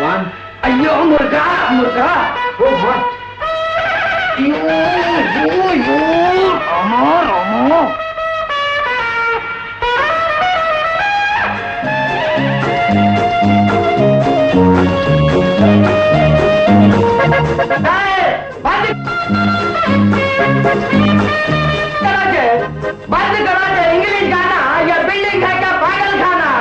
भगवान। अयो मुर्गा मुर्गा, ओ मत, यो रामा रामा। बंद करा दे इंग्लिश गाना या बिल्डिंग है क्या पागल खाना।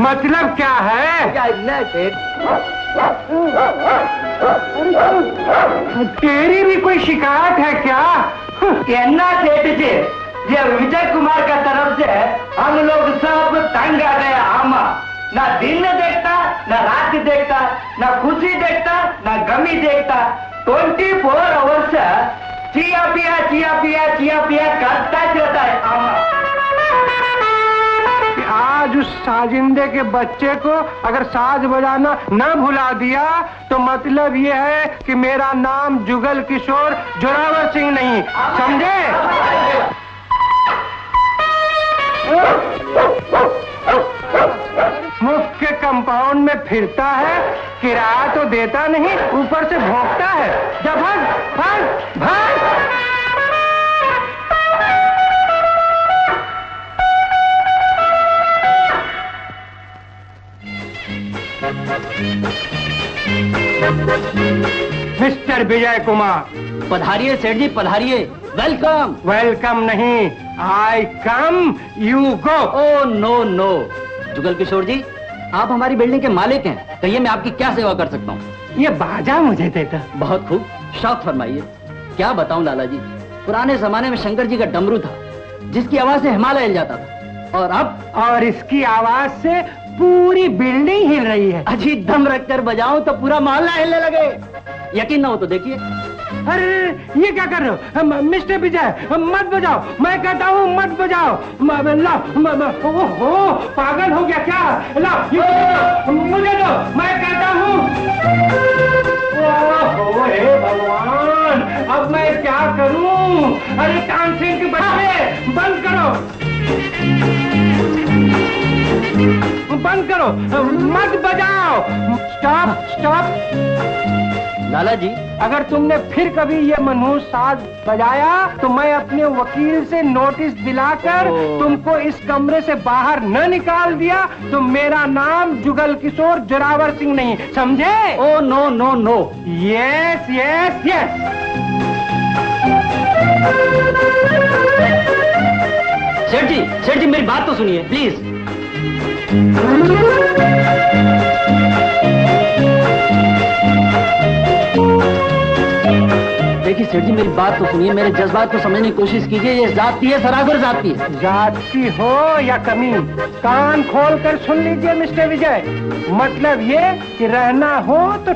मतलब क्या है? तेरी भी कोई शिकायत है क्या? कहना सेठ जी, ये विजय कुमार का तरफ से हम लोग सब तंग आ गए। आमा ना दिन देखता, ना रात देखता, ना खुशी देखता, ना गमी देखता, 24 आवर्स चिया पिया करता रहता है। आमा आज उस साजिंदे के बच्चे को अगर साज बजाना न भुला दिया तो मतलब ये है कि मेरा नाम जुगल किशोर जोरावर सिंह नहीं, समझे? मुफ्त के कंपाउंड में फिरता है, किराया तो देता नहीं, ऊपर से भौंकता है। जब भाग भाग भाग। मिस्टर विजय कुमार। पधारिए सेठ जी, पधारिए। वेलकम। वेलकम नहीं, I come you go. Oh no no, Jugal Kishore ji, आप हमारी बिल्डिंग के मालिक हैं, कहिए मैं आपकी क्या सेवा कर सकता हूँ? ये बाजा मुझे देता। बहुत खूब, शौक फरमाइए। क्या बताऊं लाला जी, पुराने जमाने में शंकर जी का डमरू था जिसकी आवाज से हिमालय हिल जाता था, और इसकी आवाज से पूरी बिल्डिंग हिल रही है। अजी दम रखकर बजाऊं तो पूरा मोहल्ला हिलने लगे। यकीन ना हो तो देखिए। अरे ये क्या कर रहे हो मिस्टर विजय? मत बजाओ, मैं कहता हूँ मत बजाओ। ओहो, पागल हो गया क्या? लाओ मुझे दो, मैं कहता हूँ। ओहो हे भगवान, अब मैं क्या करूँ? अरे तानसेन के बच्चे, बंद करो, बंद करो, मत बजाओ। Stop stop. लाला जी, अगर तुमने फिर कभी ये मनहूस साज बजाया तो मैं अपने वकील से नोटिस दिलाकर तुमको इस कमरे से बाहर न निकाल दिया तो मेरा नाम जुगल किशोर जोरावर सिंह नहीं, समझे? Oh no no no. Yes yes yes. सेठ जी मेरी बात तो सुनिए प्लीज। देखिए सेठ जी मेरी बात तो सुनिए, मेरे जज्बात को समझने की कोशिश कीजिए। ये जाती है, सरासर जाती है। जाती हो या कमी, कान खोल कर सुन लीजिए मिस्टर विजय। मतलब ये कि रहना हो तो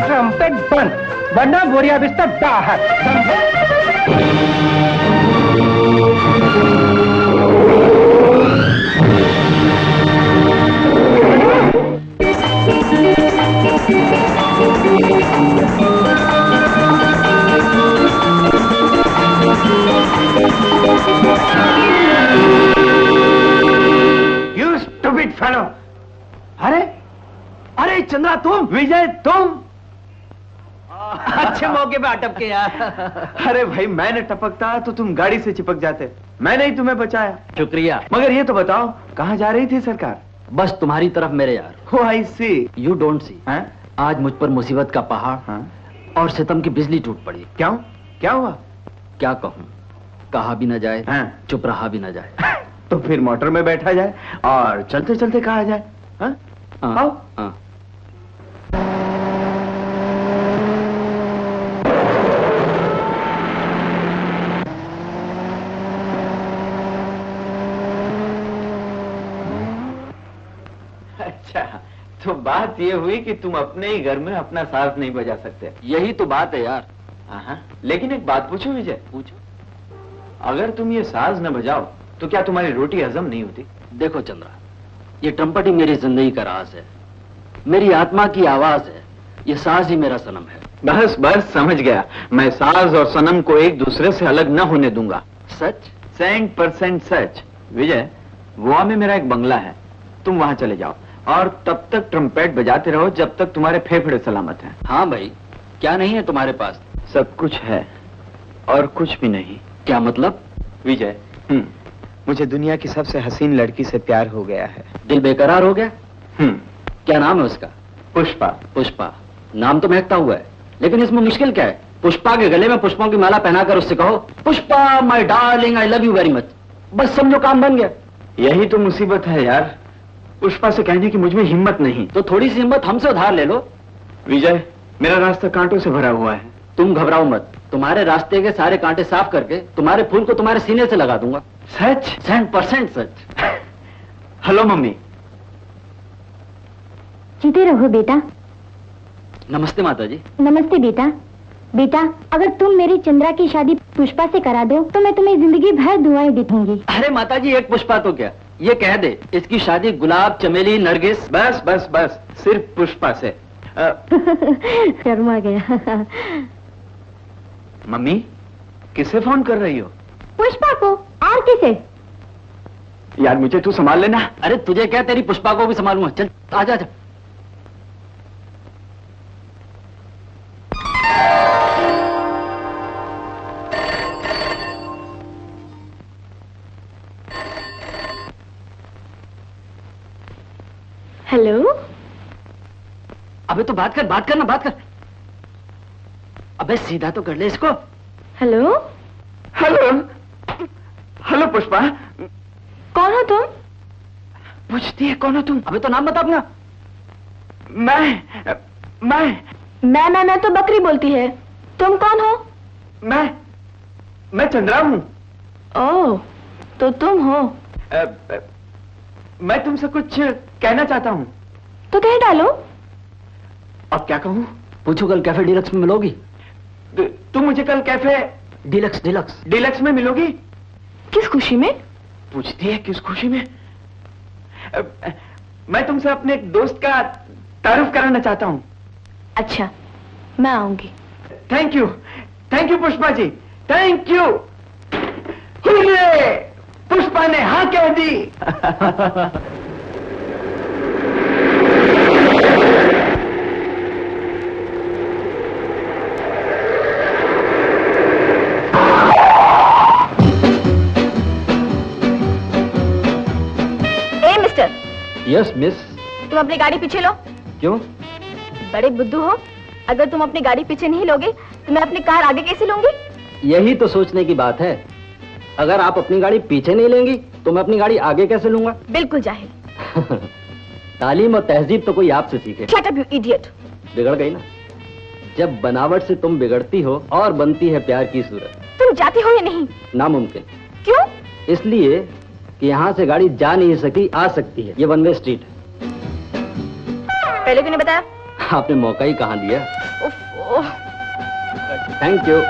ट्रम्पेट बंद, वरना बोरिया बिस्तर बाहर, समझे? You stupid fellow! अरे चंद्रा तुम? विजय तुम? अच्छे मौके पे अटक के यार। अरे भाई मैंने टपकता तो तुम गाड़ी से चिपक जाते, मैंने ही तुम्हें बचाया। शुक्रिया। मगर ये तो बताओ कहाँ जा रही थी सरकार? बस तुम्हारी तरफ मेरे यार। हो आई सी, यू डोंट सी। आज मुझ पर मुसीबत का पहाड़ और सितम की बिजली टूट पड़ी। क्यों? क्या हुआ? क्या कहूँ, कहा भी न जाए, चुप रहा भी न जाए। तो फिर मोटर में बैठा जाए और चलते चलते कहा जाए। आओ। तो बात ये हुई कि तुम अपने ही घर में अपना साज नहीं बजा सकते। यही तो बात है यार। हाँ, लेकिन एक बात पूछो विजय। पूछो। अगर तुम ये साज न बजाओ तो क्या तुम्हारी रोटी हजम नहीं होती? देखो चंद्रा, ये ट्रम्पट ही मेरी जिंदगी का राज है, मेरी आत्मा की आवाज है, ये साज ही मेरा सनम है। बस बस समझ गया, मैं साज और सनम को एक दूसरे से अलग न होने दूंगा। सच? 100% सच। विजय, गोवा में मेरा एक बंगला है, तुम वहां चले जाओ और तब तक ट्रम्पेट बजाते रहो जब तक तुम्हारे फेफड़े सलामत हैं। हाँ भाई, क्या नहीं है तुम्हारे पास? सब कुछ है और कुछ भी नहीं। क्या मतलब? विजय, मुझे दुनिया की सबसे हसीन लड़की से प्यार हो गया है। दिल बेकरार हो गया? क्या नाम है उसका? पुष्पा। पुष्पा, नाम तो महकता हुआ है, लेकिन इसमें मुश्किल क्या है? पुष्पा के गले में पुष्पों की माला पहनाकर उससे कहो, Pushpa my darling I love you very much, बस समझो काम बन गया। यही तो मुसीबत है यार, पुष्पा से कहने की मुझ में हिम्मत नहीं। तो थोड़ी सी हिम्मत हमसे उधार ले लो। विजय, मेरा रास्ता कांटों से भरा हुआ है। तुम घबराओ मत, तुम्हारे रास्ते के सारे कांटे साफ करके तुम्हारे फूल को तुम्हारे सीने से लगा दूंगा। सच? 100% सच। Hello mummy. जीते रहो बेटा। नमस्ते माता जी। नमस्ते बेटा। बेटा, अगर तुम मेरी चंद्रा की शादी पुष्पा से करा दो तो मैं तुम्हें जिंदगी भर दुआएं देती। अरे माता जी, एक पुष्पा तो क्या, ये कह दे इसकी शादी गुलाब, चमेली, नरगिस। बस बस बस, सिर्फ पुष्पा से। शर्मा गया। मम्मी, किसे फोन कर रही हो? पुष्पा को, और किसे? यार मुझे तू संभाल लेना। अरे तुझे क्या, तेरी पुष्पा को भी संभालूंगा। चल आजा आजा। हेलो। अबे तो बात कर, बात कर। अबे सीधा तो कर ले इसको। हेलो। हेलो। हेलो पुष्पा। कौन हो तुम? पूछती है कौन हो तुम? अबे तो नाम बता अपना। मैं तो बकरी बोलती है। तुम कौन हो? मैं चंद्रा हूँ। ओह, तो तुम हो। मैं तुमसे कुछ कहना चाहता हूँ। तो कह डालो। अब क्या कहूँ? पूछो, कल कैफे डीलक्स में मिलोगी? तुम मुझे कल कैफे डीलक्स में मिलोगी? किस खुशी में? पूछती है किस खुशी में? मैं तुमसे अपने एक दोस्त का तारुफ कराना चाहता हूँ। अच्छा, मैं आऊंगी। Thank you Pushpa ji, thank you. Hurray! Pushpa ने हाँ कह दी। Yes miss. तुम अपनी गाड़ी पीछे लो। क्यों? बड़े बुद्धू हो, अगर तुम अपनी गाड़ी पीछे नहीं लोगे तो मैं अपनी कार आगे कैसे लूंगी? यही तो सोचने की बात है, अगर आप अपनी गाड़ी पीछे नहीं लेंगी तो मैं अपनी गाड़ी आगे कैसे लूंगा? बिल्कुल जाहिल। तालीम और तहजीब तो कोई आपसे सीखे। Shut up you idiot. बिगड़ गई ना, जब बनावट से तुम बिगड़ती हो और बनती है प्यार की सूरत। तुम जाती हो या नहीं? नामुमकिन। क्यों? इसलिए कि यहाँ से गाड़ी जा नहीं सकती, आ सकती है। ये वन वे स्ट्रीट है। पहले क्यों नहीं बताया? आपने मौका ही कहाँ दिया। उफ, thank you.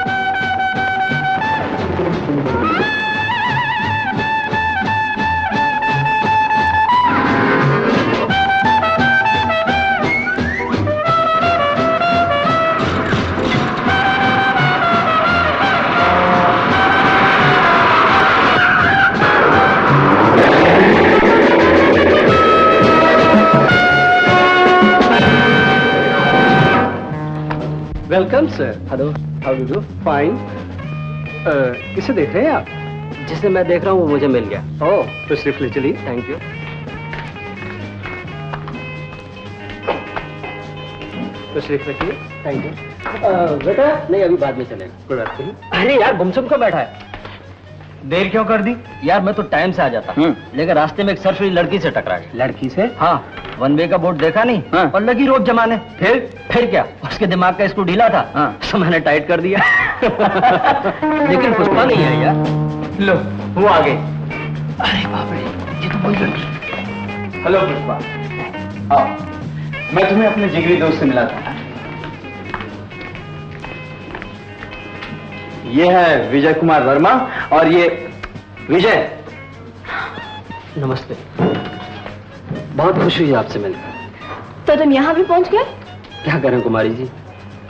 Welcome sir. Hello, how do? Fine. किसे देख रहे हैं आप? जिसे मैं देख रहा हूँ वो मुझे मिल गया। ओह, तो सिर्फ ले चलिए। Thank you. तो सिर्फ रखिए। Thank you. बेटा नहीं, अभी बाद में चलेगा। कोई बात नहीं। अरे यार, गुमसुम क्यों बैठा है? देर क्यों कर दी? यार मैं तो टाइम से आ जाता, लेकिन रास्ते में एक सरसुई लड़की से टकरा गया। लड़की से? हाँ, वन वे का बोर्ड देखा नहीं। हाँ। और लगी रोड जमाने। फिर क्या, उसके दिमाग का स्क्रू ढीला था। हाँ। तो मैंने टाइट कर दिया। लेकिन पुष्पा नहीं है यार। लो, वो आ गई। अरे बाप रे, ये तो वही लड़की। हेलो पुष्पा, आओ। मैं तुम्हें अपने जिगरी दोस्त से मिला था। ये है विजय कुमार वर्मा और ये विजय। नमस्ते। बहुत खुशी हुई आपसे मिलकर। तो तुम यहाँ भी पहुँच गए? क्या करें कुमारी जी,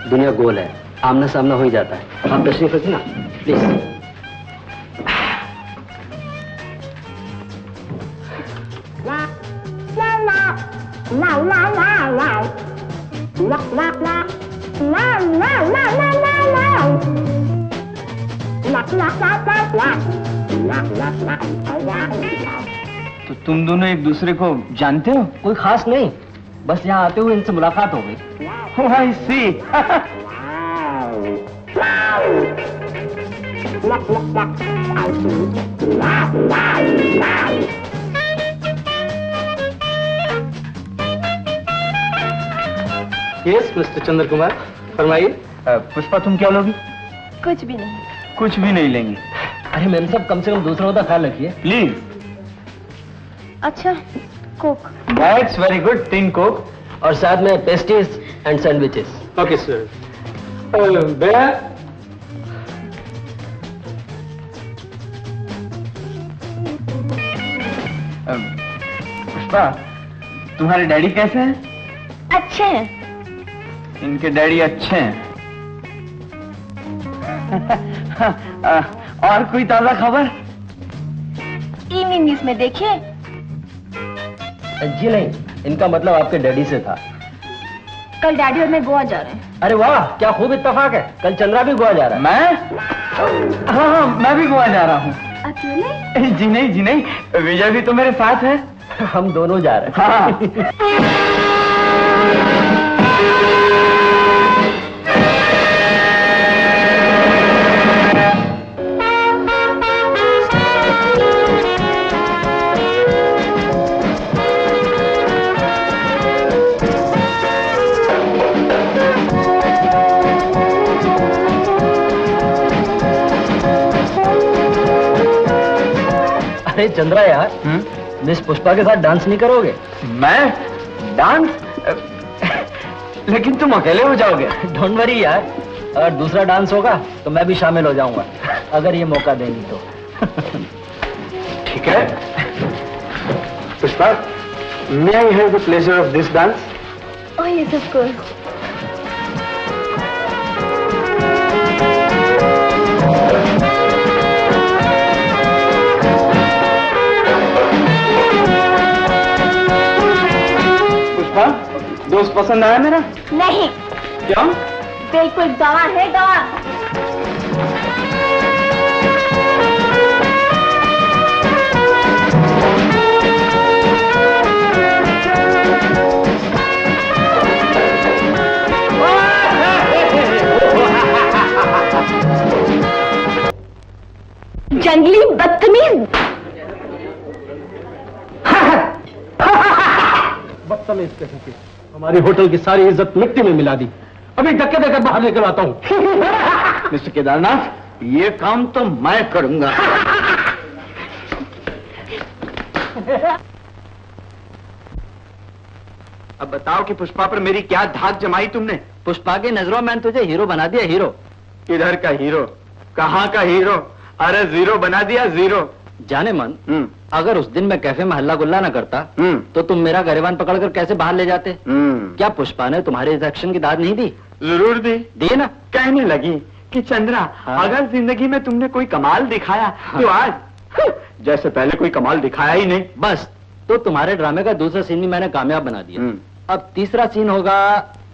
दुनिया गोल है, आमना सामना हो ही जाता है। आप तशरीफ रखिए ना प्लीज। तो तुम दोनों एक दूसरे को जानते हो? कोई खास नहीं, बस यहाँ आते हुए इनसे मुलाकात हो गई। Oh, I see. Yes mister Chandra Kumar, फरमाइए। पुष्पा तुम क्या लोगी? कुछ भी नहीं। कुछ भी नहीं लेंगी। अरे मैम साहब, कम से कम दूसरों का ख्याल रखिए प्लीज। अच्छा, Coke. That's very good, 3 Coke और साथ में pastries and sandwiches. Okay sir. भैया पुष्पा, तुम्हारे डैडी कैसे हैं? अच्छे हैं। इनके डैडी अच्छे हैं। और कोई ताजा खबर? इवनिंग न्यूज में देखिए। जी नहीं, इनका मतलब आपके डैडी से था। कल डैडी और मैं गोवा जा रहे हैं। अरे वाह, क्या खूब इत्तेफाक है, कल चंद्रा भी गोवा जा रहा है। मैं? हाँ, मैं भी गोवा जा रहा हूँ। अकेले? जी नहीं, विजय भी तो मेरे साथ है। हम दोनों जा रहे हैं। हाँ। अरे चंद्रा यार, मिस पुष्पा के साथ डांस नहीं करोगे? मैं डांस? लेकिन तुम अकेले हो जाओगे। डोंट वरी यार, अगर दूसरा डांस होगा तो मैं भी शामिल हो जाऊंगा, अगर ये मौका देंगी तो। ठीक है। Pushpa, may I have the pleasure of this dance? Oh yes, of course. Pushpa, दोस्त पसंद आया मेरा? नहीं, क्यों? बिल्कुल गवा है, गवा। जंगली बदतमीज। बदतमीज किस्म की, हमारी होटल की सारी इज्जत मिट्टी में मिला दी। अभी धक्के देकर बाहर लेकर आता हूँ। मिस्टर केदारनाथ, ये काम तो मैं करूंगा। अब बताओ कि पुष्पा पर मेरी क्या धाक जमाई तुमने? पुष्पा की नजरों में तुझे हीरो बना दिया, हीरो। किधर का हीरो? कहाँ का हीरो? अरे जीरो बना दिया, जीरो। जाने मन, अगर उस दिन मैं कैफे में हल्ला गुल्ला न करता तो तुम मेरा गरेबान पकड़कर कैसे बाहर ले जाते? क्या पुष्पा ने तुम्हारे इस एक्शन की दाद नहीं दी? जरूर दी। दी ना? कहने लगी कि चंद्रा, अगर जिंदगी में तुमने कोई कमाल दिखाया तो आज जैसे पहले कोई कमाल दिखाया ही नहीं। बस, तो तुम्हारे ड्रामे का दूसरा सीन भी मैंने कामयाब बना दिया। अब तीसरा सीन होगा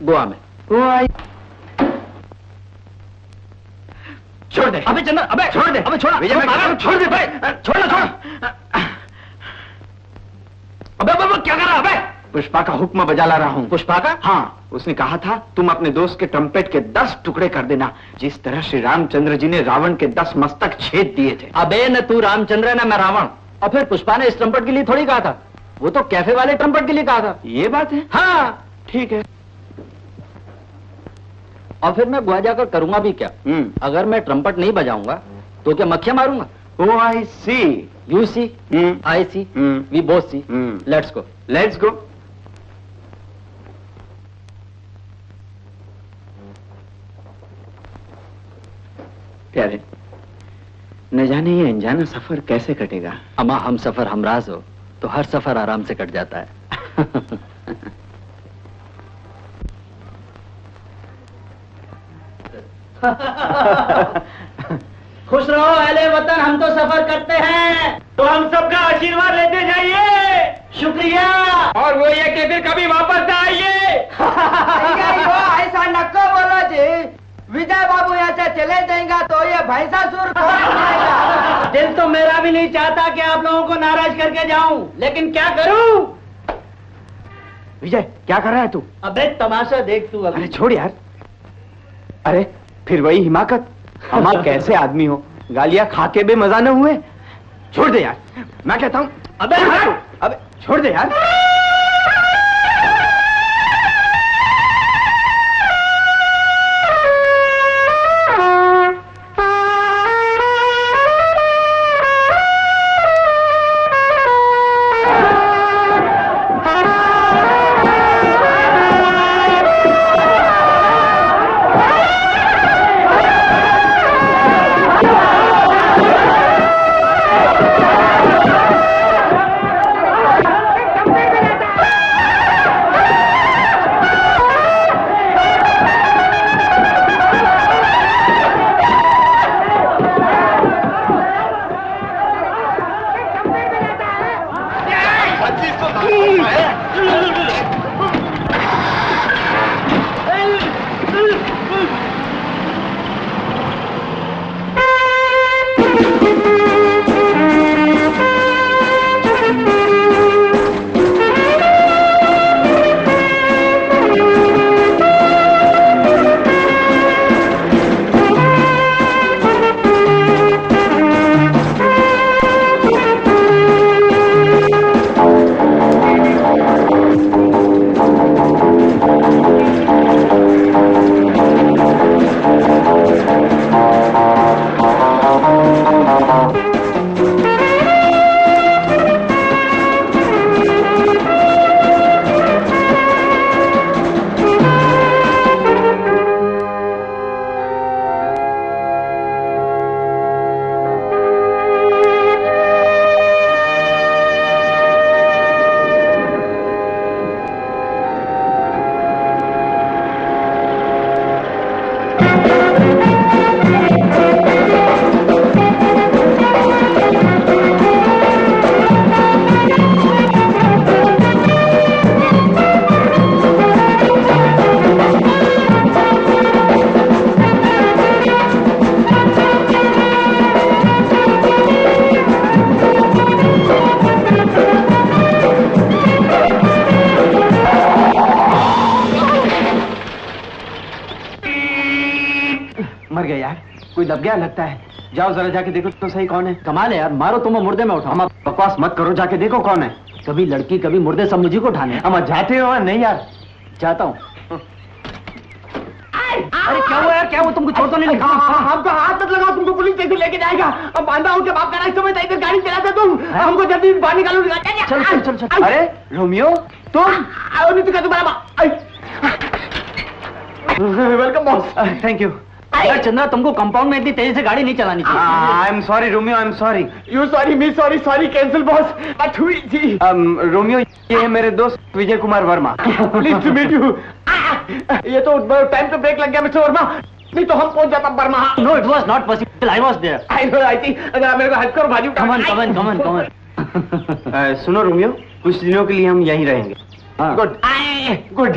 गोवा में। छोड़ दे। अबे चंद्र, अबे छोड़ दे। अबे छोड़, विजय, मैं कह रहा हूं, छोड़ दे भाई। छोड़। अबे क्या कर रहा है? अबे पुष्पा का हुक्म बजा ला रहा हूँ। पुष्पा का? हाँ, उसने कहा था तुम अपने दोस्त के ट्रम्पेट के 10 टुकड़े कर देना, जिस तरह श्री रामचंद्र जी ने रावण के 10 मस्तक छेद दिए थे। अबे न तू रामचंद्र है, न मैं रावण। और फिर पुष्पा ने इस ट्रम्पेट के लिए थोड़ी कहा था, वो तो कैफे वाले ट्रम्पेट के लिए कहा था। ये बात है? हाँ ठीक है। और फिर मैं गोवा जाकर करूंगा भी क्या? अगर मैं ट्रम्पेट नहीं बजाऊंगा तो क्या मक्खियां मारूंगा? Oh, I see. You see, I see, we both see. Let's go. Let's go. प्यारे, न जाने ये अनजाना सफर कैसे कटेगा। अम्मा हम सफर हमराज हो तो हर सफर आराम से कट जाता है। खुश रहो अहले वतन, हम तो सफर करते हैं तो हम सबका आशीर्वाद लेते जाइए। शुक्रिया। और वो ये कि फिर कभी वापस ना आइए। ऐसा नक्को बोलो जी, विजय बाबू यहाँ से चले जाएंगे तो ये भैंसासुर कौन बनाएगा? दिल तो मेरा भी नहीं चाहता कि आप लोगों को नाराज करके जाऊं, लेकिन क्या करूं? विजय क्या कर रहा है तू? अबे तमाशा देख तू। अरे छोड़ यार। अरे फिर वही हिमाकत। अम्मा कैसे आदमी हो, गालियां खा के भी मजा न हुए। छोड़ दे यार, मैं कहता हूँ। अबे अबे छोड़ दे यार। दब गया लगता है। जाओ जरा जाके देखो तो सही कौन है। कमाल है यार, मारो तुम मुर्दे में उठाओ। बकवास मत करो, जाके देखो कौन है। कभी लड़की कभी मुर्दे, सब मुझे को उठाने। हम जाते हो? नहीं यार, जाता हूँ। अरे क्या हुआ यार, क्या हुआ? तुमको छोड़ तो नहीं लगा? हमको हाथ मत लगाओ, तुमको पुलिस स्टेशन लेके जाएगा। अब बांधा हूँ कि बाप का रास्ते में इधर गाड़ी चलाते तुम। हमको जल्दी बाहर निकालो। चल चल चल चल। अरे रोमियो तुम? Welcome boss. Thank you. यार चंद्रा, तुमको कंपाउंड में इतनी तेजी से गाड़ी नहीं चलानी चाहिए। I am sorry Romeo, I am sorry. You sorry, me sorry, sorry cancel boss. बात हुई थी। रोमियो ये है मेरे दोस्त Vijay Kumar Verma. Please to meet you. ये तो टाइम पे ब्रेक लग गया मिस्टर वर्मा, नहीं तो हम पहुंच जाता Burma. No it was not possible, I was there. I know, I थी। अगर मेरे को हेल्प करो भाजी। कमन कमन कमन कमन। सुनो रोमियो, कुछ दिनों के लिए हम यहीं रहेंगे। Good good.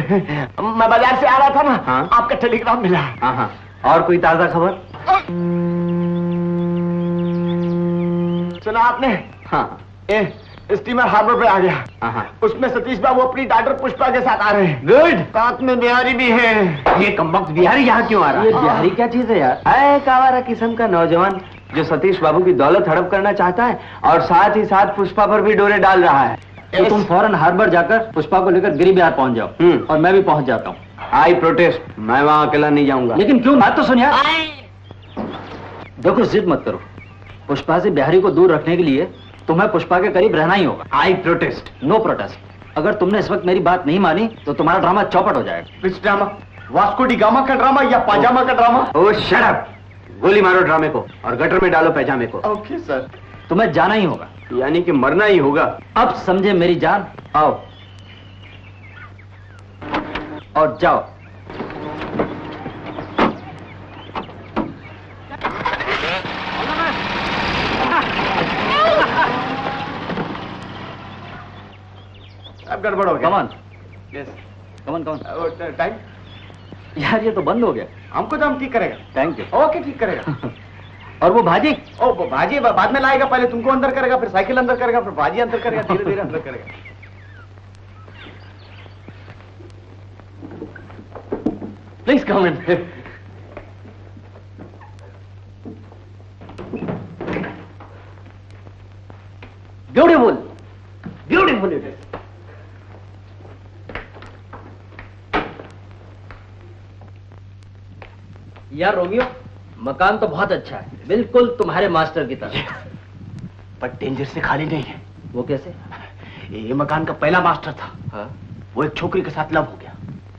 मैं बाजार से आ रहा था ना, हाँ? आपका टेलीग्राम मिला। हाँ हाँ। और कोई ताजा खबर? सुना आपने? हाँ। स्टीमर हार्बर पे आ गया। हाँ। उसमें सतीश बाबू अपनी डॉटर पुष्पा के साथ आ रहे हैं। गुड। साथ में बिहारी भी है। ये कमबख्त बिहारी यहाँ क्यों आ रहा है? ये बिहारी क्या चीज है यार? है एक आवारा किस्म का नौजवान जो सतीश बाबू की दौलत हड़प करना चाहता है और साथ ही साथ पुष्पा पर भी डोरे डाल रहा है। तो तुम फौरन हार्बर जाकर पुष्पा को लेकर गिरी बिहार पहुंच जाओ। और मैं भी पहुंच जाता हूँ। आई प्रोटेस्ट, मैं वहाँ अकेला नहीं जाऊंगा। लेकिन क्यों? बात तो सुन यार। देखो जिद मत करो, पुष्पा से बिहारी को दूर रखने के लिए तुम्हें पुष्पा के करीब रहना ही होगा। I protest. No protest. अगर तुमने इस वक्त मेरी बात नहीं मानी तो तुम्हारा ड्रामा चौपट हो जाएगा। विच ड्रामा? वास्को डी गामा का ड्रामा या पाजामा का ड्रामा? ओह शट अप। गोली मारो ड्रामे को और गटर में डालो पैजामे को। Okay sir. तुम्हें जाना ही होगा। यानी कि मरना ही होगा। अब समझे मेरी जान। आओ और जाओ। अब गड़बड़ हो गया। कमान यस कमान कमान। टाइम यार ये तो बंद हो गया। हमको तो हम ठीक करेगा। Thank you. ओके ठीक करेगा। और वो भाजी? ओ वो भाजी बाद में लाएगा, पहले तुमको अंदर करेगा, फिर साइकिल अंदर करेगा, फिर भाजी अंदर करेगा, धीरे धीरे अंदर करेगा। Please come in. Beautiful beautiful it is. यार रोमियो, मकान तो बहुत अच्छा है, बिल्कुल तुम्हारे मास्टर की तरह। पर डेंजर से खाली नहीं है। वो कैसे? ये मकान का पहला मास्टर था। हाँ? वो एक छोकरी के साथ लव हो गया,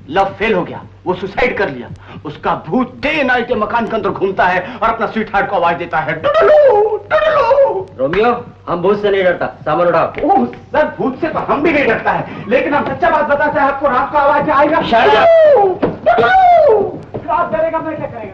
लव फेल हो गया, वो सुसाइड कर लिया। उसका भूत डे नाइट के मकान के अंदर घूमता है और अपना स्वीट हार्ट को आवाज देता है, डुडुलू, डुडुलू। रोमियो, हम भूत से नहीं डरता, सामान उठाओ। ओह सर, भूत से तो हम भी नहीं डरता है, लेकिन हम सच्चा बात बताते हैं, आपको रात को आवाज आएगा। रात डरेगा, मैं क्या करेगा?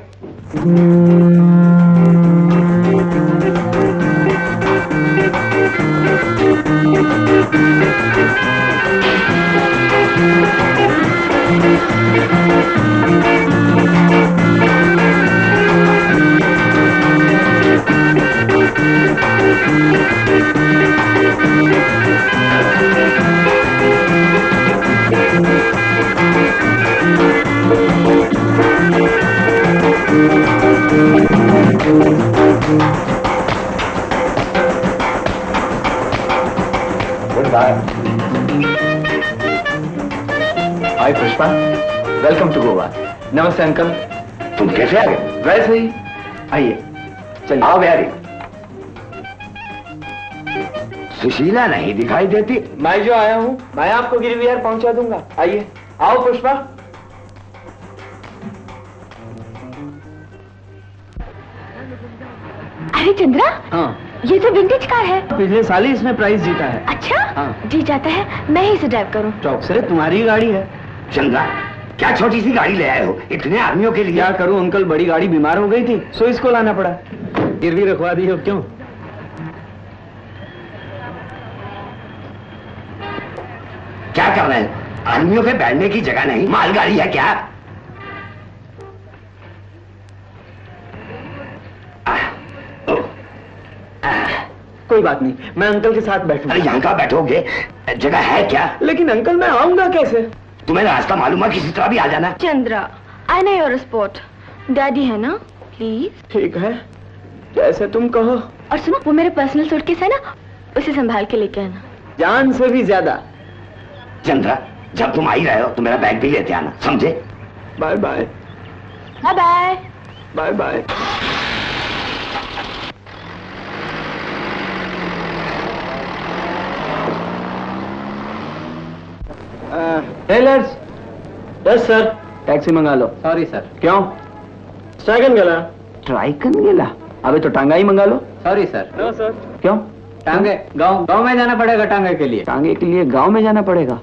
हाय पुष्पा, वेलकम टू गोवा। नमस्ते अंकल। तुम कैसे आ गए? वैसे ही आइए, चलिए। आओ बिहारी। सुशीला नहीं दिखाई देती। मैं जो आया हूँ, मैं आपको गिरविहार पहुंचा दूंगा। आइए, आओ पुष्पा। अरे चंद्रा, हाँ, ये तो विंटेज कार है। पिछले साल ही इसने प्राइज जीता है। अच्छा, हाँ। जी जाता है, मैं ही इसे ड्राइव करूँ। चौक से तुम्हारी गाड़ी है। चंद्रा, क्या छोटी सी गाड़ी ले आए हो इतने आदमियों के लिए? क्या करूं अंकल, बड़ी गाड़ी बीमार हो गई थी, सो इसको लाना पड़ा। गिरवी रखवा दी हो क्यों? क्या कर रहे हैं? आदमियों के बैठने की जगह नहीं, मालगाड़ी है क्या? कोई बात नहीं, मैं अंकल के साथ बैठूंगा। अरे यहाँ का बैठोगे, जगह है क्या? लेकिन अंकल मैं आऊंगा कैसे? तुम्हें रास्ता मालूम है, किसी तरह भी आ जाना। Chandra, I know your spot. Daddy है ना, प्लीज। ठीक है, जैसे तुम कहो। और सुनो, वो मेरा पर्सनल सूटकेस है ना, उसे संभाल के लेके आना। जान से भी ज्यादा। चंद्रा, जब तुम आई रहे हो तो मेरा बैग भी लेते आना, समझे? Bye bye. Bye bye. Bye bye. Tailors. Yes sir. Taxi मंगा लो। Sorry sir. क्यों? स्ट्राइकन गला। ट्राइकन गेला? अबे तो टांगा ही मंगा लो। Sorry sir. No sir. क्यों? टांगे गांव में जाना पड़ेगा, टांगे के लिए। टांगे के लिए गांव में जाना पड़ेगा?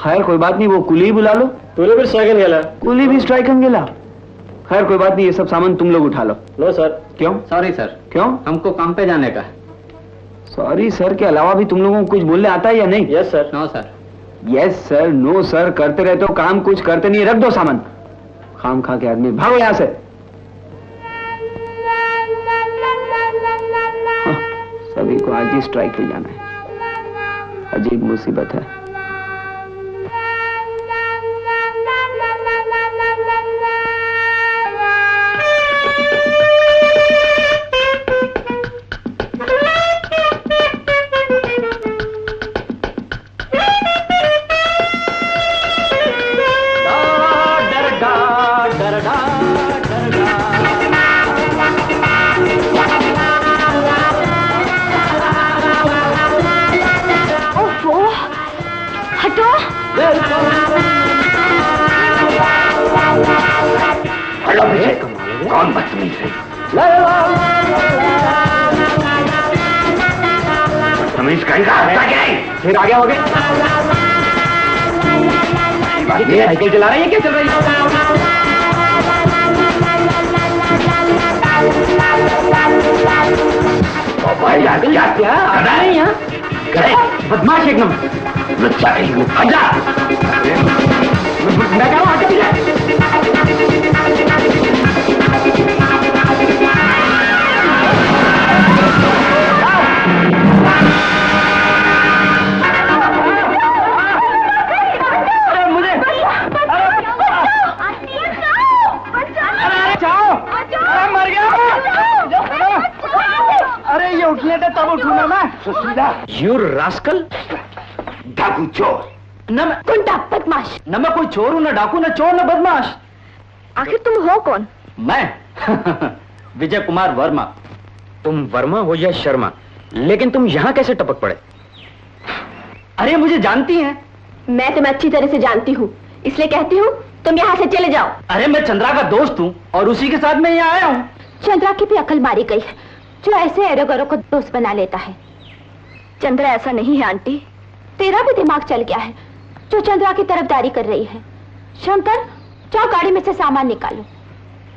खैर कोई बात नहीं, वो कुली बुला लो। तूने भी स्ट्राइकन गला? कुली भी स्ट्राइकन गेला? खैर कोई बात नहीं, ये सब सामान तुम लोग उठा लो। No sir. क्यों? सॉरी सर, क्यों? हमको काम पे जाने का। सॉरी सर के अलावा भी तुम लोगों को कुछ बोलने आता है या नहीं? Yes sir. No sir. Yes sir, no sir करते रहते हो, काम कुछ करते नहीं। रख दो सामान, खाम खा के आदमी। भागो यहां से। हाँ, सभी को आज ही स्ट्राइक पे जाना है। अजीब मुसीबत है। फिर आगे हो गए। ये साइकिल चला रही है, क्या चल रही है? भाई क्या क्या आ रहा है यहाँ? बदमाश एकदम। हटा। मैं कह रहा हूँ हटा पीछे। अरे ये उठने थे तब उठूंगा मैं। यू रास्कल, डाकू चोर। न मैं गुंडा बदमाश। न मैं कोई चोर हूं, न डाकू, न चोर, न बदमाश। आखिर तुम हो कौन? मैं विजय कुमार वर्मा। तुम वर्मा हो या शर्मा, लेकिन तुम यहाँ कैसे टपक पड़े? अरे मुझे जानती हैं? मैं तुम्हें अच्छी तरह से जानती हूँ, इसलिए कहती हूँ तुम यहाँ से चले जाओ। अरे मैं चंद्रा का दोस्त हूँ और उसी के साथ मैं यहाँ आया हूँ। चंद्रा की भी अकल मारी गई है, जो ऐसे एरो गरो को दोस्त बना लेता है। चंद्रा ऐसा नहीं है आंटी। तेरा भी दिमाग चल गया है, जो चंद्रा की तरफदारी कर रही है। शंकर, जाओ गाड़ी में से सामान निकालो।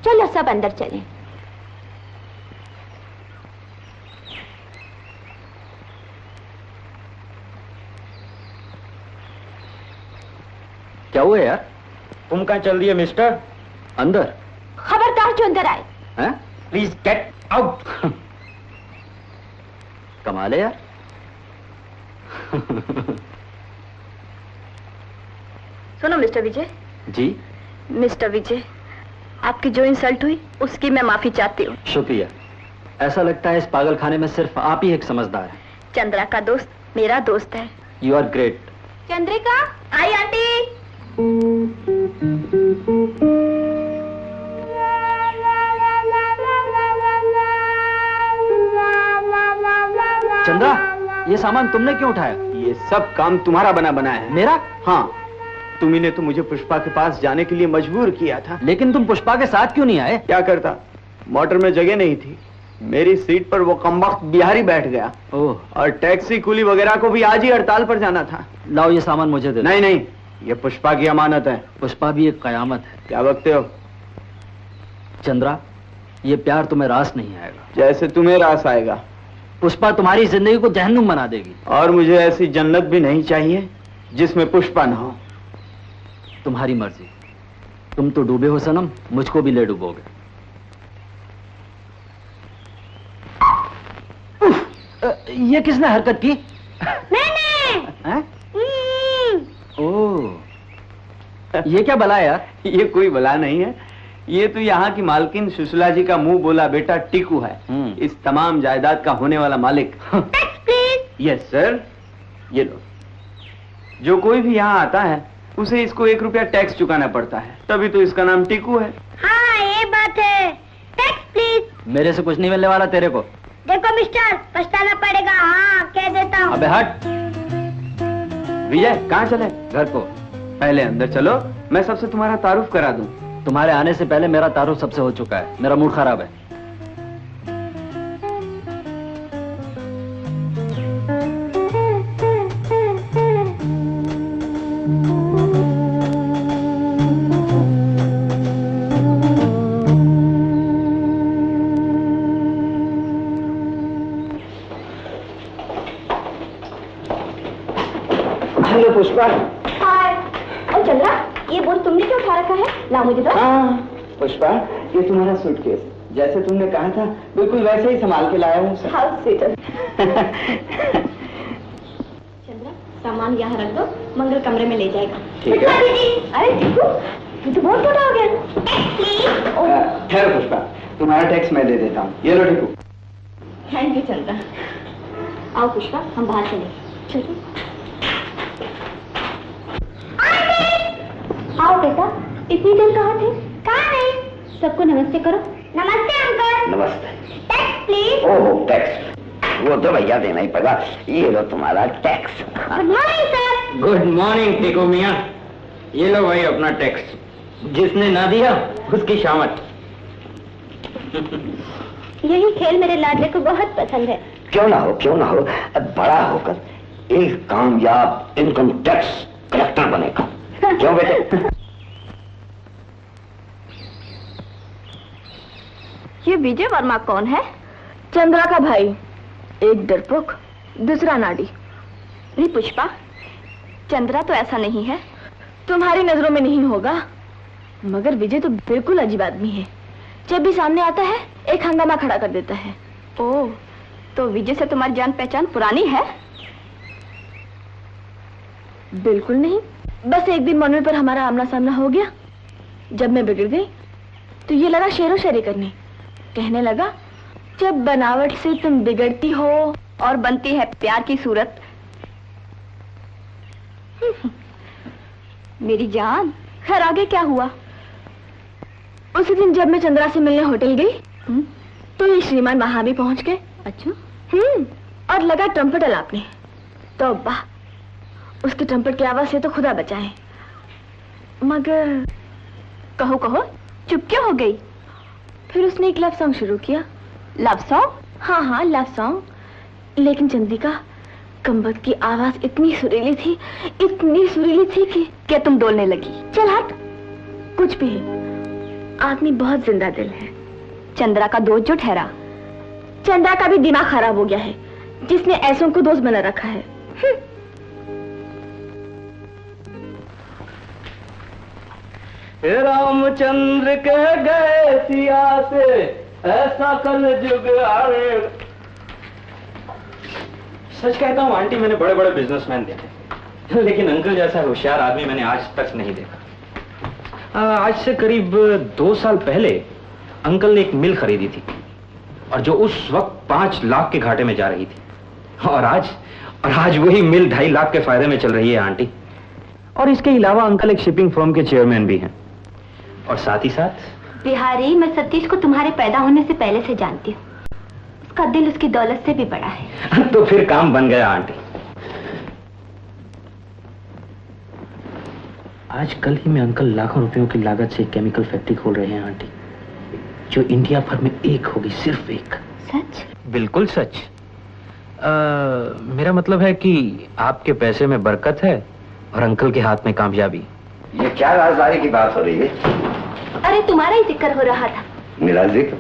चलो सब अंदर चले। क्या हुआ यार? तुम कहाँ चल रही है मिस्टर? अंदर। खबरदार जो अंदर आए। हैं? Please get out. कमाल है यार। सुनो मिस्टर विजय। जी? मिस्टर विजय, आपकी जो इंसल्ट हुई उसकी मैं माफी चाहती हूँ। शुक्रिया। ऐसा लगता है इस पागल खाने में सिर्फ आप ही एक समझदार है। चंद्रा का दोस्त मेरा दोस्त है। You are great. चंद्रिका, आई आंटी। चंद्रा, ये सामान तुमने क्यों उठाया? ये सब काम तुम्हारा बना बनाया है। मेरा? हाँ, तुम्ही ने तो मुझे पुष्पा के पास जाने के लिए मजबूर किया था। लेकिन तुम पुष्पा के साथ क्यों नहीं आए? क्या करता, मोटर में जगह नहीं थी। मेरी सीट पर वो कमबख्त बिहारी बैठ गया। ओह। और टैक्सी कुली वगैरह को भी आज ही हड़ताल पर जाना था। लाओ ये सामान मुझे दे दो। नहीं नहीं, ये पुष्पा की अमानत है। पुष्पा भी एक कयामत है। क्या बकते हो? चंद्रा, ये प्यार तुम्हें रास नहीं आएगा। जैसे तुम्हें रास आएगा। पुष्पा तुम्हारी जिंदगी को जहन्नुम बना देगी। और मुझे ऐसी जन्नत भी नहीं चाहिए जिसमें पुष्पा न हो। तुम्हारी मर्जी। तुम तो डूबे हो सनम, मुझको भी ले डूबोगे। ये किसने हरकत की? मैंने। ओह, ये क्या बला है यार? ये कोई बला नहीं है, ये तो यहाँ की मालकिन सुशीला जी का मुंह बोला बेटा टीकू है। इस तमाम जायदाद का होने वाला मालिक। Yes sir. ये लो। जो कोई भी यहाँ आता है उसे इसको 1 रुपया टैक्स चुकाना पड़ता है, तभी तो इसका नाम टीकू है। हाँ ये बात है। Tax please. मेरे से कुछ नहीं मिलने वाला तेरे को। देखो मिस्टर, पछताना पड़ेगा। हाँ कह देता हूँ। अबे हट। विजय कहाँ चले? घर को। पहले अंदर चलो, मैं सबसे तुम्हारा तारुफ करा दूं। तुम्हारे आने से पहले मेरा तारुफ सबसे हो चुका है। मेरा मूड खराब है। हेलो पुष्पा। हाय। और चंद्रा, ये बोल तुमने क्यों उठा रखा है? ला मुझे दो। हाँ पुष्पा, ये तुम्हारा सूटकेस जैसे तुमने कहा था बिल्कुल वैसे ही संभाल के लाया हूँ। How sweet. चंद्रा, सामान यहाँ रख दो, मंगल कमरे में ले जाएगा। ठीक है। अरे देखो, ये तो बहुत छोटा हो गया। ठहरो पुष्पा, तुम्हारा टैक्स मैं दे देता हूँ। ये लो टीकू। Thank you Chandra. आओ पुष्पा, हम बाहर चले। चलो। आओ बेटा, इतनी देर कहाँ थे? कहाँ नहीं। सबको नमस्ते करो। नमस्ते अंकल। नमस्ते। Tax please. ओह टैक्स, वो तो भैया देना ही पड़ेगा। ये लो तुम्हारा tax. Good morning sir. Good morning Tiku मियाँ। ये लो भाई अपना टैक्स। जिसने ना दिया उसकी शामत। यही खेल मेरे लाडले को बहुत पसंद है। क्यों ना हो, बड़ा होकर एक कामयाब इनकम टैक्स कलेक्टर बनेगा। क्यों बेटे? ये विजय वर्मा कौन है? चंद्रा का भाई, एक डरपोक, दूसरा नाडी। नहीं पुष्पा, चंद्रा तो ऐसा नहीं है। तुम्हारी नजरों में नहीं होगा, मगर विजय तो बिल्कुल अजीब आदमी है। जब भी सामने आता है एक हंगामा खड़ा कर देता है। ओह, तो विजय से तुम्हारी जान पहचान पुरानी है? बिल्कुल नहीं, बस एक दिन मनवे पर हमारा आमना सामना हो गया। जब मैं बिगड़ गई तो ये लगा शेरो शायरी करने। कहने लगा, जब बनावट से तुम बिगड़ती हो और बनती है प्यार की सूरत। मेरी जान, खैर आगे क्या हुआ? उसी दिन जब मैं चंद्रा से मिलने होटल गई तो ये श्रीमान वहां भी पहुंच गए। अच्छा। और लगा ट्रम्पेट अलापने। तो वाह, उसकी ट्रम्पेट की आवाज से तो खुदा बचाए। मगर कहो कहो, चुप क्यों हो गई? फिर उसने एक लव सॉन्ग शुरू किया। Love song? हाँ, लव सॉन्ग। लेकिन चंद्रिका, कमबख्त की आवाज इतनी सुरीली थी कि क्या तुम डोलने लगी। चल हट, कुछ भी है, आदमी बहुत जिंदा दिल है। चंद्रा का दोस्त जो ठहरा, चंद्रा का भी दिमाग खराब हो गया है, जिसने ऐसों को दोस्त बना रखा है। रामचंद्र कह गए सिया से, ऐसा कल जुग आए। सच कहता हूँ आंटी, मैंने बड़े बड़े बिजनेसमैन देखे, लेकिन अंकल जैसा होशियार आदमी मैंने आज तक नहीं देखा। आज से करीब 2 साल पहले अंकल ने एक मिल खरीदी थी, और जो उस वक्त 5 लाख के घाटे में जा रही थी। और आज वही मिल 2.5 लाख के फायदे में चल रही है आंटी। और इसके अलावा अंकल एक शिपिंग फर्म के चेयरमैन भी हैं, और साथ ही साथ। बिहारी, मैं सतीश को तुम्हारे पैदा होने से पहले से जानती हूँ। उसका दिल उसकी दौलत से भी बड़ा है। तो फिर काम बन गया आंटी। आज कल ही में अंकल लाखों रुपयों की लागत से केमिकल फैक्ट्री खोल रहे हैं आंटी, जो इंडिया भर में एक होगी, सिर्फ एक। सच? बिल्कुल सच। मेरा मतलब है कि आपके पैसे में बरकत है और अंकल के हाथ में कामयाबी। ये क्या राजदारी की बात हो रही है? अरे तुम्हारा ही जिक्र हो रहा था। मेरा जिक्र?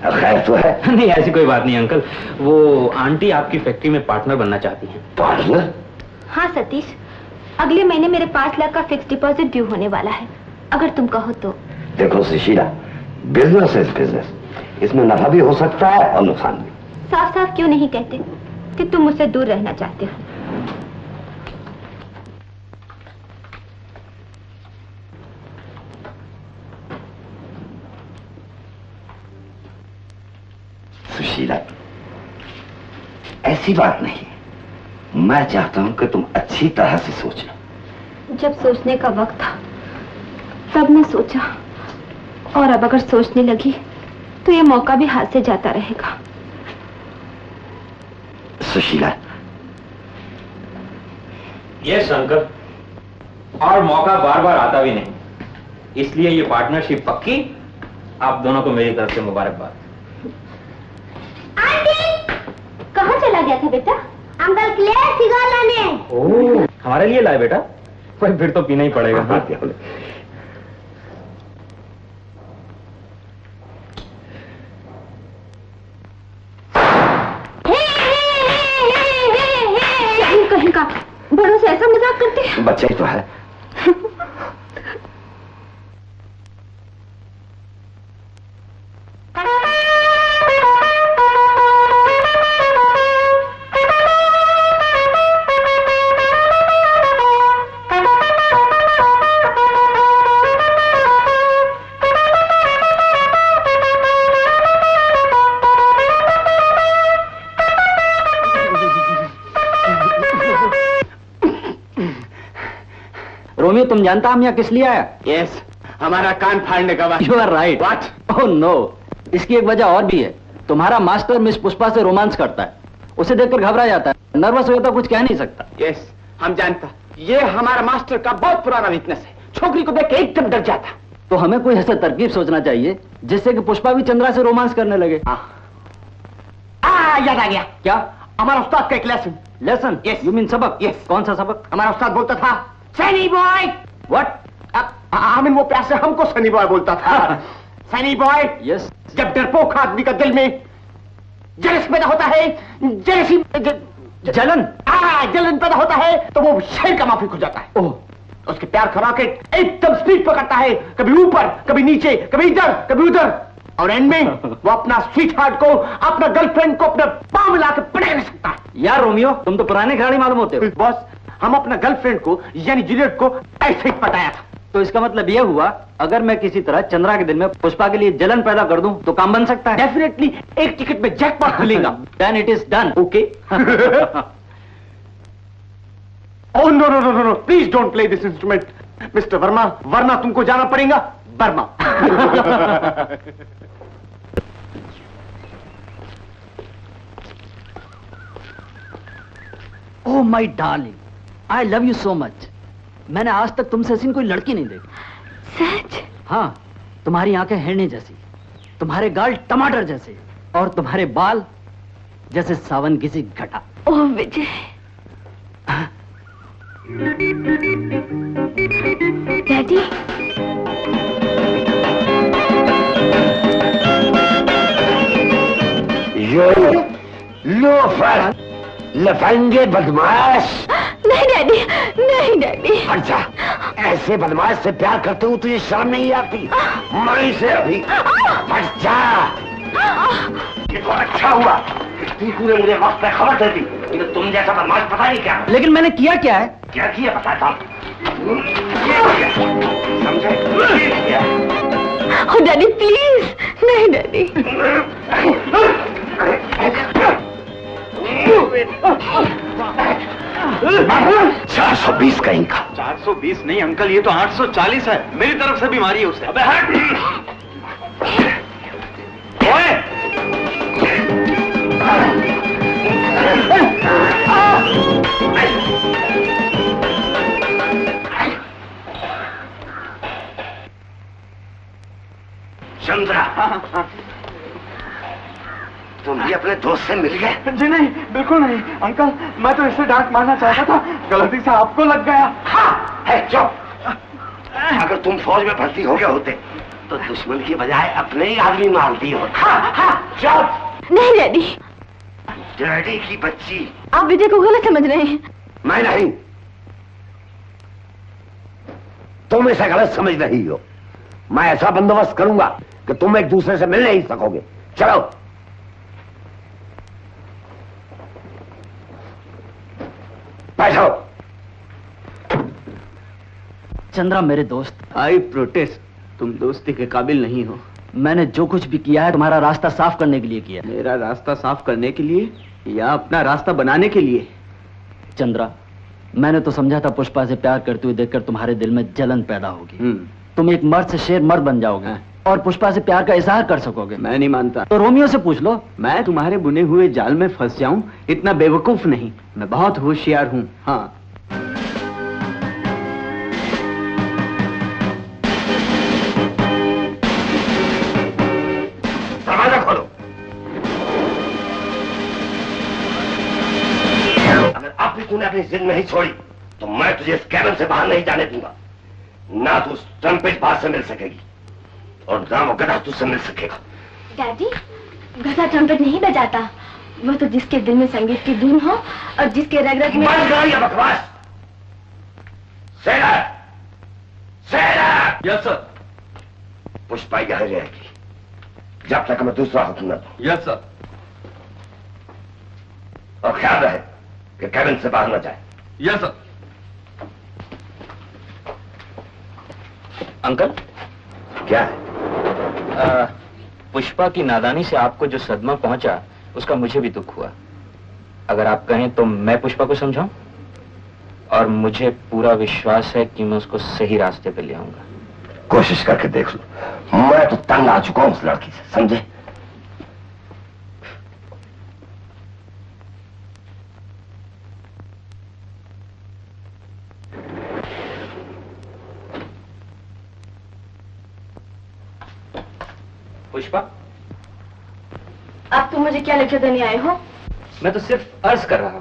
खैर तो है। नहीं, ऐसी कोई बात नहीं अंकल। वो आंटी आपकी फैक्ट्री में पार्टनर बनना चाहती हैं। पार्टनर? हाँ सतीश, अगले महीने मेरे 5 लाख का फिक्स डिपॉजिट ड्यू होने वाला है, अगर तुम कहो तो। देखो सुशीला, बिजनेस इज बिजनेस, इसमें नफा भी हो सकता है और नुकसान भी। साफ साफ क्यों नहीं कहते कि तुम मुझसे दूर रहना चाहते हो? सुशीला, ऐसी बात नहीं, मैं चाहता हूं कि तुम अच्छी तरह से सोचो। जब सोचने का वक्त था तब मैं सोचा, और अब अगर सोचने लगी तो ये मौका भी हाथ से जाता रहेगा। सुशीला। यस अंकल, और मौका बार बार आता भी नहीं, इसलिए ये पार्टनरशिप पक्की। आप दोनों को मेरी तरफ से मुबारकबाद। आंटी, कहाँ चला गया था बेटा? अंकल के लिए सिगार लाने। ओह, हमारे लिए लाए बेटा? फिर तो पीना ही पड़ेगा। हाँ, क्या बोले? कहीं का बड़ों से ऐसा मजाक करते हैं? बच्चा ही तो है। रोमियो, तुम जानता हम यहाँ किस लिए आया? यस, हमारा कान फाड़ने का बात। You are right. What? Oh no, इसकी एक वजह और भी है। तुम्हारा मास्टर मिस पुष्पा से रोमांस करता है, उसे देखकर घबरा जाता है, नर्वस हो जाता, कुछ कह नहीं सकता। यस, हम जानता। ये हमारा मास्टर का बहुत पुराना वीकनेस है, छोकरी को देख के एकदम डर जाता। तो हमें कोई ऐसा तरकीब सोचना चाहिए जिससे कि पुष्पा भी चंद्रा से रोमांस करने लगे। याद आ गया। क्या? हमारा उस्ताद का एक lesson. Lesson? Yes. You mean सबक? Yes. कौन सा सबक? हमारा उस्ताद बोलता था, सनी बॉय। व्हाट? आमिन वो प्यार से हमको सनी बॉय बोलता था। Sunny boy, yes. जब डरपोक आदमी का दिल में जलस पैदा होता है, जलन जलन पैदा होता है, तो वो शेर का माफिक हो जाता है। ओह, उसके प्यार का रॉकेट एकदम स्पीड पकड़ता है, कभी ऊपर, कभी नीचे, कभी इधर, कभी उधर, और एंड में वो अपना स्वीट हार्ट को, अपना गर्लफ्रेंड को अपने पांव में लाकर पटक नहीं सकता। यार रोमियो, तुम तो पुराने खिलाड़ी मालूम होते हो। बॉस, हम अपना गर्लफ्रेंड को यानी जूलियट को ऐसे ही पटाया था। तो इसका मतलब यह हुआ, अगर मैं किसी तरह चंद्रा के दिल में पुष्पा के लिए जलन पैदा कर दूं तो काम बन सकता है। डेफिनेटली एक टिकट में जैकपॉट खुलेगा। Then it is done. Okay. Oh no no no no no, please don't play this instrument mister Varma, वरना तुमको जाना पड़ेगा Burma. Oh my darling, I love you so much. मैंने आज तक तुमसे ऐसी कोई लड़की नहीं देखी। सच? हाँ, तुम्हारी आंखें हिरनी जैसी, तुम्हारे गाल टमाटर जैसे, और तुम्हारे बाल जैसे सावन किसी घटा। ओह विजय। डैडी, लोफर, लफंगे बदमाश। नहीं डैडी, नहीं डैडी। अच्छा, ऐसे बदमाश से प्यार करते हो तुझे शर्म नहीं आती? मई से अभी हट जा। ये तो अच्छा हुआ टीकू ने मुझे वक्त पे खबर दे दी, लेकिन तुम जैसा बदमाश पता नहीं क्या। लेकिन मैंने किया क्या है? क्या किया बताता हूं। समझे? ये किया। ओह डैडी प्लीज। नहीं डैडी। 420 कहीं का। 420 नहीं अंकल, ये तो 840 है। मेरी तरफ से भी मारी है उसे। अबे हट। ओए! चंद्रा, तुम भी अपने दोस्त से मिल गए? जी नहीं, बिल्कुल नहीं अंकल, मैं तो इसे डांट मारना चाहता था, गलती से आपको लग गया। हाँ, है चुप। अगर तुम फौज में भर्ती हो गए होते तो दुश्मन की बजाय अपने ही आदमी मार दिए होते। हाँ, हाँ, चुप। नहीं डैडी। डैडी की बच्ची। आप विजय को गलत समझ रहे हैं। मैं नहीं, तुम इसे गलत समझ रही हो। मैं ऐसा बंदोबस्त करूंगा कि तुम एक दूसरे से मिल नहीं सकोगे। चलो। बैठो। चंद्रा मेरे दोस्त, आई प्रोटेस्ट, तुम दोस्ती के काबिल नहीं हो। मैंने जो कुछ भी किया है तुम्हारा रास्ता साफ करने के लिए किया है। मेरा रास्ता साफ करने के लिए या अपना रास्ता बनाने के लिए? चंद्रा, मैंने तो समझा था पुष्पा से प्यार करते हुए देखकर तुम्हारे दिल में जलन पैदा होगी। तुम एक मर्द से शेर मर्द बन जाओगे और पुष्पा से प्यार का इजहार कर सकोगे। मैं नहीं मानता। तो रोमियो से पूछ लो। मैं तुम्हारे बुने हुए जाल में फंस जाऊं इतना बेवकूफ नहीं, मैं बहुत होशियार हूं। हाँ, दरवाजा खोलो। अगर अब भी तूने अपनी जिद नहीं छोड़ी तो मैं तुझे इस कैबिन से बाहर नहीं जाने दूंगा। ना तू उस ट्रम्पेट बाज से मिल सकेगी और ना वो गधा तुझसे मिल सकेगा। डैडी, गधा ट्रम्पेट नहीं बजाता। वो तो जिसके दिल में संगीत की धुन हो और जिसके रग रग में। बंद करो ये बकवास। Seller, seller. Yes sir. Pushpa यहीं रहेगी जब तक मैं दूसरा हुक्म न दूं। Yes sir. और ख्याल रहे कि कैबिन से बाहर न जाए। Yes sir. अंकल, क्या है? पुष्पा की नादानी से आपको जो सदमा पहुंचा उसका मुझे भी दुख हुआ। अगर आप कहें तो मैं पुष्पा को समझाऊं, और मुझे पूरा विश्वास है कि मैं उसको सही रास्ते पे ले आऊंगा। कोशिश करके देख लो। मैं तो तंग आ चुका हूं उस लड़की से, समझे? पुष्पा, अब तुम मुझे क्या लेक्चर देने आए हो? मैं तो सिर्फ अर्ज कर रहा हूं।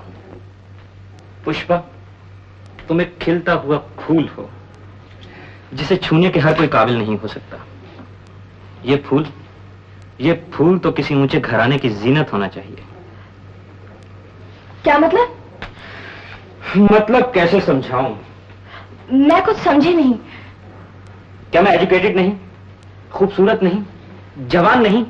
पुष्पा, तुम एक खिलता हुआ फूल हो जिसे छूने के हर कोई काबिल नहीं हो सकता। ये फूल तो किसी ऊंचे घराने की जीनत होना चाहिए। क्या मतलब? मतलब कैसे समझाऊं? मैं कुछ समझी नहीं। क्या मैं एजुकेटेड नहीं, खूबसूरत नहीं, जवान नहीं,